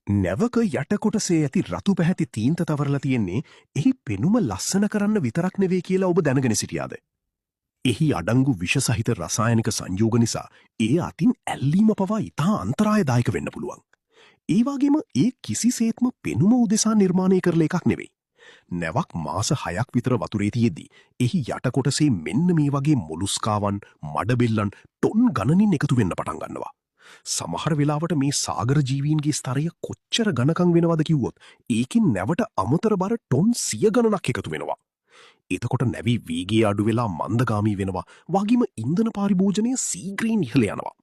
නැවක යටකොටසේ ඇති රතු පැහැති තීන්ත තවරලා තියෙන්නේ එහි පෙනුම ලස්සන කරන්න විතරක් නෙවේ කියලා ඔබ දැනගෙන සිටියාද. එහි අඩංගු විෂ සහිත රසායනික සංයෝග නිසා ඒ අතින් ඇල්ලීම පවා ඉතා අන්තරායදායක වෙන්න පුළුවන්. ඒවාගේම ඒ කිසිසේත්ම පෙනුම උදෙසා නිර්මාණය කරල එකක් නෙවෙයි. නැවක් මාස 6ක් විතර වතුරේ තියෙද්දි එහි යටකොටසේ මෙන්න මේ වගේ මොලුස්කාවන් මඩබෙල්ලන් ටොන් ගණනින් එකතු වෙන්න පටන් ගන්නවා. සමහර වෙලාවට මේ සාගර ජීවීන්ගේ ස්තරය කොච්චර ගණකම් වෙනවද කිව්වොත් ඒකින් නැවට අමතර බර ටොන් 100 ගණනක් එකතු වෙනවා. එතකොට නැවි වේගය අඩු වෙලා මන්දගාමී වෙනවා. වගේම ඉන්ධන පරිභෝජනය සීග්‍රයෙන් ඉහළ යනවා.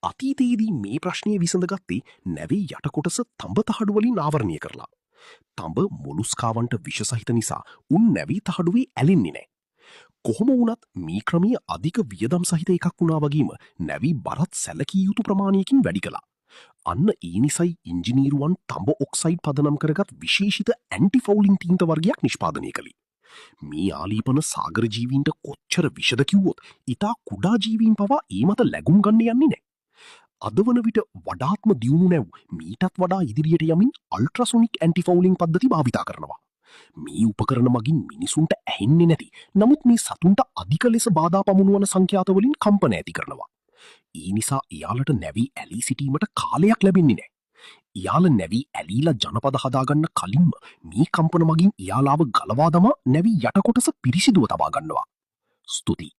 අතීතයේදී මේ ප්‍රශ්නය විසඳගත්තේ නැවේ යටකොටස තඹ තහඩු වලින් ආවරණය කරලා. තඹ මොලුස්කාවන්ට විෂ සහිත නිසා උන් නැවී තහඩුවේ ඇලෙන්නේ නැහැ. කොහොම වුණත් මේ ක්‍රමය අධික වියදම් සහිත එකක් වුණා වගේම නැවී බරත් සැලකිය යුතු ප්‍රමාණයකින් වැඩි කළා. අන්න ඒ නිසයි ඉංජිනීරුවන් තඹ ඔක්සයිඩ් පදනම් කරගත් විශේෂිත ඇන්ටිෆවුලින් තීන්ත වර්ගයක් නිෂ්පාදනය කළේ. මේ ආලීපන සාගර ජීවීන්ට කොච්චර විෂද කිව්වොත් ඉතා කුඩා ජීවීන් පවා ඒ මත ලැබුම් ගන්න යන්නේ නැහැ. අද වන විට වඩාත්ම දියුණු නැව් මීටත් වඩා ඉදිරියට යමින් අල්ට්‍රාසොනික් ඇන්ටිෆවුලින් පද්ධති භාවිතා කරනවා. මේ උපකරණ මගින් මිනිසුන්ට ඇහෙන්නේ නැති නමුත් මේ සතුන්ට අධික ලෙස බාධා පමුණුවන සංඛ්‍යාතවලින් කම්පන ඇති කරනවා. ඒ නිසා එයාලට නැවී ඇලී සිටීමට කාලයක් ලැබෙන්නේ නැහැ. එයාල නැවී ඇලීලා ජනපද හදාගන්න කලින්ම මේ කම්පන මගින් එයාලාව ගලවා දමා නැවී යටකොටස පිරිසිදුව තබා ගන්නවා. ස්තුතියි.